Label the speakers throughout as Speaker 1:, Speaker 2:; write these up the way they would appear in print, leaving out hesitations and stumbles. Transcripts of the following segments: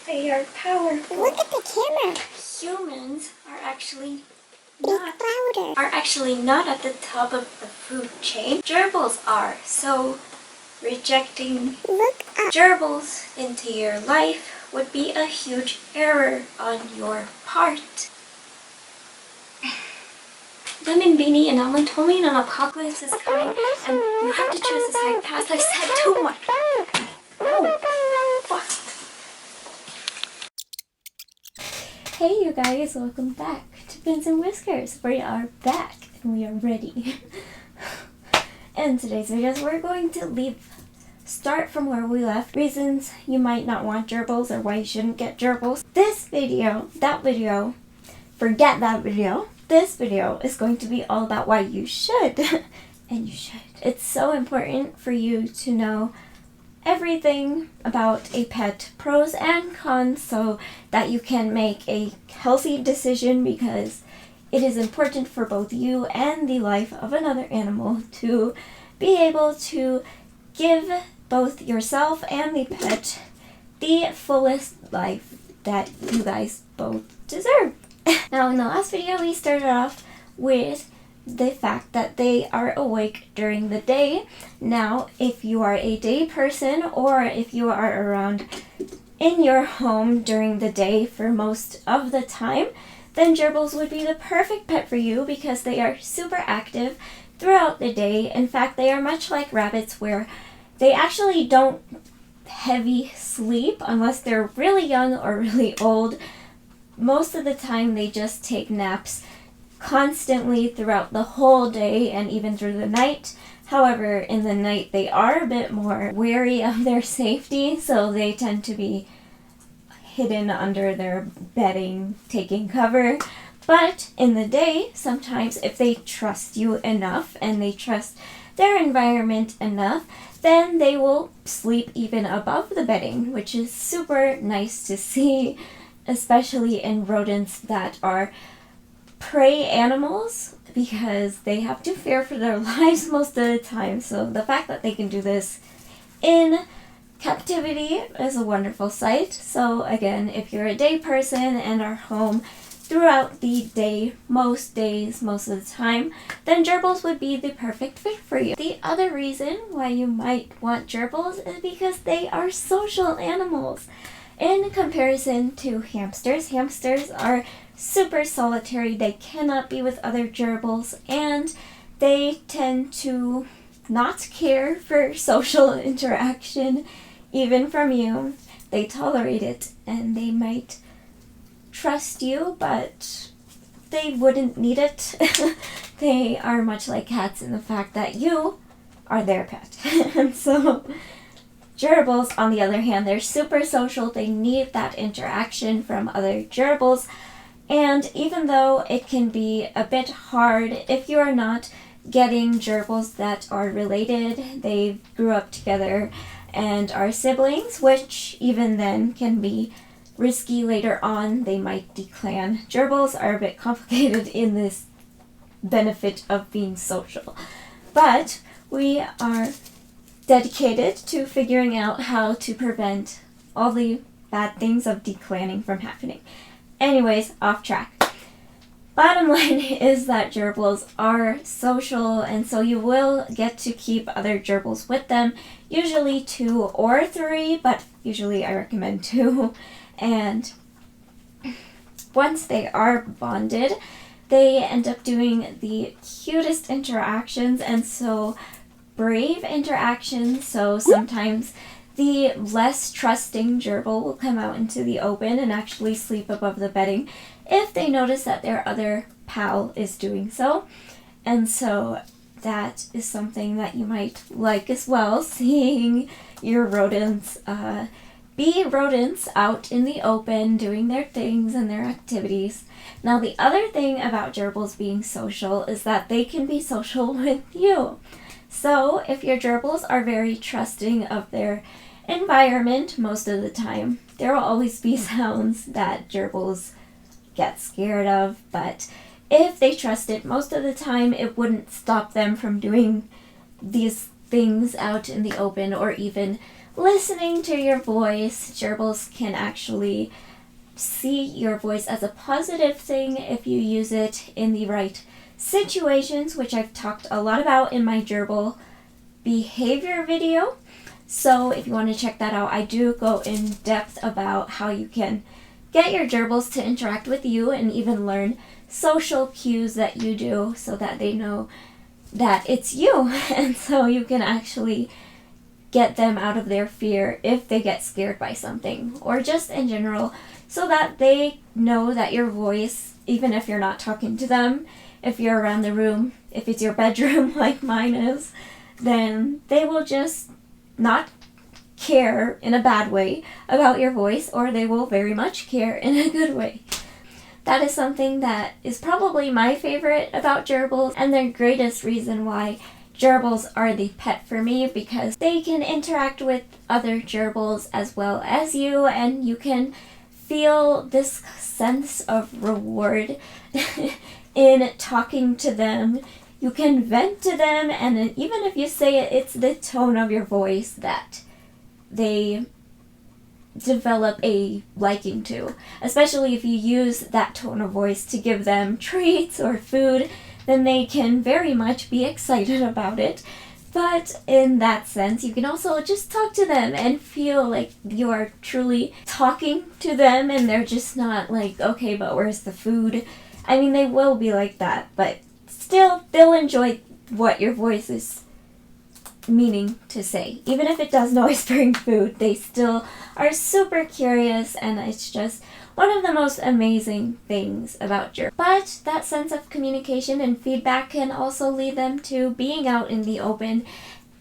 Speaker 1: They are powerful.
Speaker 2: Look at the camera.
Speaker 1: Humans are actually
Speaker 2: Speak louder.
Speaker 1: not at the top of the food chain. Gerbils are. So rejecting
Speaker 2: Look up.
Speaker 1: gerbils into your life would be a huge error on your part. Lemon Beanie and Ellen told me an apocalypse is coming and you have to choose a side path. I said too much. Oh, what? Hey you guys, welcome back to Pins and Whiskers. We are back and we are ready. In today's videos, we're going to start from where we left. Reasons you might not want gerbils or why you shouldn't get gerbils. This video, forget that video. This video is going to be all about why you should. And you should. It's so important for you to know everything about a pet, pros and cons, so that you can make a healthy decision, because it is important for both you and the life of another animal to be able to give both yourself and the pet the fullest life that you guys both deserve. Now, in the last video, we started off with the fact that they are awake during the day. Now, if you are a day person or if you are around in your home during the day for most of the time, then gerbils would be the perfect pet for you because they are super active throughout the day. In fact, they are much like rabbits, where they actually don't heavy sleep unless they're really young or really old. Most of the time, they just take naps constantly throughout the whole day and even through the night. However, in the night, they are a bit more wary of their safety, so they tend to be hidden under their bedding, taking cover. But in the day, sometimes if they trust you enough and they trust their environment enough, then they will sleep even above the bedding, which is super nice to see, especially in rodents that are prey animals, because they have to fear for their lives most of the time. So the fact that they can do this in captivity is a wonderful sight. So again, if you're a day person and are home throughout the day, most days, most of the time, then gerbils would be the perfect fit for you. The other reason why you might want gerbils is because they are social animals. In comparison to hamsters, hamsters are super solitary. They cannot be with other gerbils, and they tend to not care for social interaction, even from you. They tolerate it, and they might trust you, but they wouldn't need it. They are much like cats in the fact that you are their pet. And so gerbils, on the other hand, they're super social. They need that interaction from other gerbils. And even though it can be a bit hard if you are not getting gerbils that are related, they grew up together and are siblings, which even then can be risky later on. They might declan. Gerbils are a bit complicated in this benefit of being social. But we are dedicated to figuring out how to prevent all the bad things of declanning from happening. Anyways, off track. Bottom line is that gerbils are social, and so you will get to keep other gerbils with them, usually 2 or 3, but usually I recommend 2. And once they are bonded, they end up doing the cutest interactions, and so brave interactions. So sometimes the less trusting gerbil will come out into the open and actually sleep above the bedding if they notice that their other pal is doing so. And so that is something that you might like as well, seeing your rodents be rodents out in the open doing their things and their activities. Now, the other thing about gerbils being social is that they can be social with you. So if your gerbils are very trusting of their environment most of the time, there will always be sounds that gerbils get scared of, but if they trust it most of the time, it wouldn't stop them from doing these things out in the open, or even listening to your voice. Gerbils can actually see your voice as a positive thing if you use it in the right situations, which I've talked a lot about in my gerbil behavior video. So if you want to check that out, I do go in depth about how you can get your gerbils to interact with you and even learn social cues that you do so that they know that it's you. And so you can actually get them out of their fear if they get scared by something, or just in general, so that they know that your voice, even if you're not talking to them, if you're around the room, if it's your bedroom like mine is, then they will just not care in a bad way about your voice, or they will very much care in a good way. That is something that is probably my favorite about gerbils, and the greatest reason why gerbils are the pet for me, because they can interact with other gerbils as well as you, and you can feel this sense of reward in talking to them. You can vent to them, and even if you say it, it's the tone of your voice that they develop a liking to. Especially if you use that tone of voice to give them treats or food, then they can very much be excited about it. But in that sense, you can also just talk to them and feel like you are truly talking to them, and they're just not like, okay, but where's the food? I mean, they will be like that, but still, they'll enjoy what your voice is meaning to say. Even if it doesn't always bring food, they still are super curious, and it's just one of the most amazing things about gerbils. But that sense of communication and feedback can also lead them to being out in the open,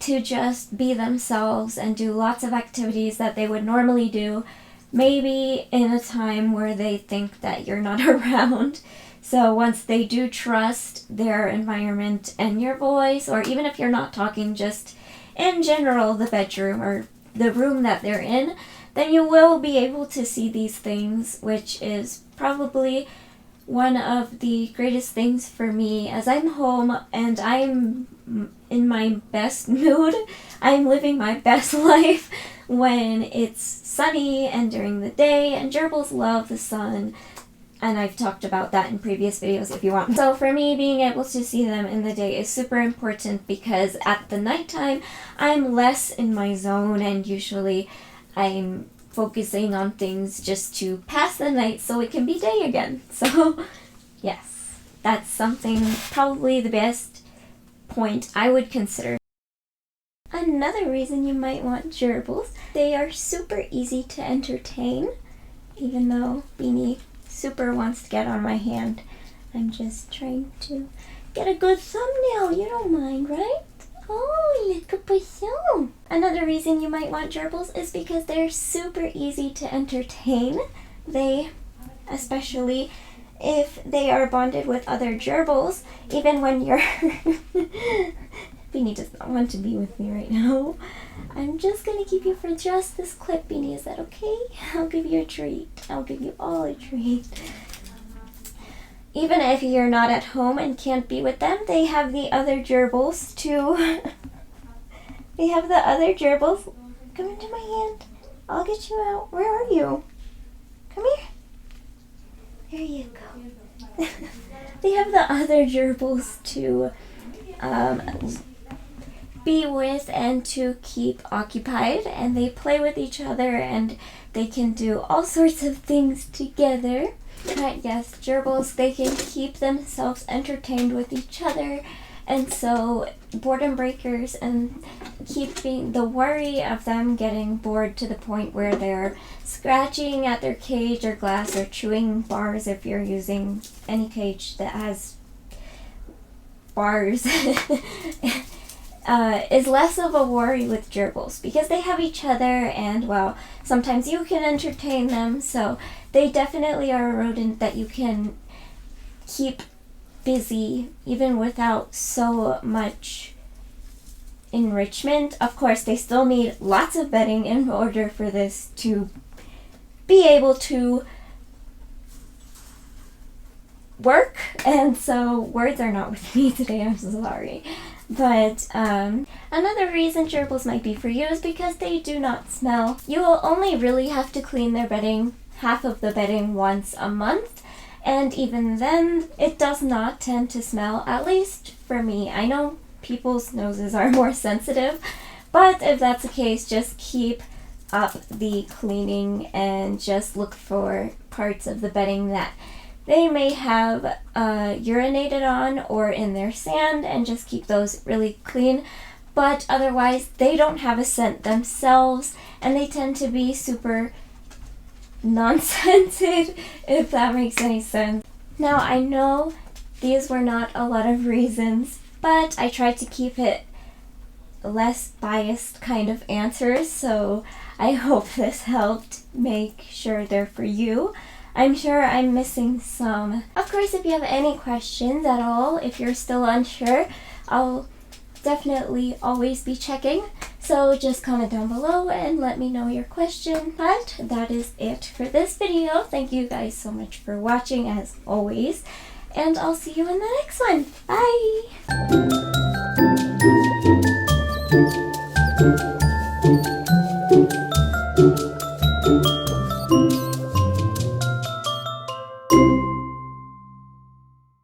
Speaker 1: to just be themselves and do lots of activities that they would normally do, maybe in a time where they think that you're not around. So once they do trust their environment and your voice, or even if you're not talking, just in general, the bedroom or the room that they're in, then you will be able to see these things, which is probably one of the greatest things for me as I'm home and I'm in my best mood. I'm living my best life when it's sunny and during the day, and gerbils love the sun. And I've talked about that in previous videos if you want. So for me, being able to see them in the day is super important, because at the nighttime, I'm less in my zone, and usually I'm focusing on things just to pass the night so it can be day again. So yes, that's something, probably the best point I would consider. Another reason you might want gerbils, they are super easy to entertain, even though Beanie super wants to get on my hand. I'm just trying to get a good thumbnail. You don't mind, right? Oh, little poisson. Another reason you might want gerbils is because they're super easy to entertain. They, especially if they are bonded with other gerbils, even when you're... Beanie does not want to be with me right now. I'm just gonna keep you for just this clip, Beanie. Is that okay? I'll give you a treat. I'll give you all a treat. Even if you're not at home and can't be with them, they have the other gerbils too. They have the other gerbils. Come into my hand. I'll get you out. Where are you? Come here. There you go. They have the other gerbils to be with and to keep occupied, and they play with each other, and they can do all sorts of things together. But yes, gerbils, they can keep themselves entertained with each other, and so boredom breakers and keeping the worry of them getting bored to the point where they're scratching at their cage or glass or chewing bars, if you're using any cage that has bars, is less of a worry with gerbils, because they have each other, and well, sometimes you can entertain them, so they definitely are a rodent that you can keep busy even without so much enrichment. Of course, they still need lots of bedding in order for this to be able to work, and so words are not with me today, I'm so sorry. But another reason gerbils might be for you is because they do not smell. You will only really have to clean their bedding, half of the bedding, once a month. And even then, it does not tend to smell, at least for me. I know people's noses are more sensitive, but if that's the case, just keep up the cleaning and just look for parts of the bedding that they may have urinated on or in their sand, and just keep those really clean. But otherwise, they don't have a scent themselves, and they tend to be super non-scented, if that makes any sense. Now, I know these were not a lot of reasons, but I tried to keep it less biased kind of answers, so I hope this helped make sure they're for you. I'm sure I'm missing some. Of course, if you have any questions at all, if you're still unsure, I'll definitely always be checking. So just comment down below and let me know your question. But that is it for this video. Thank you guys so much for watching as always. And I'll see you in the next one. Bye!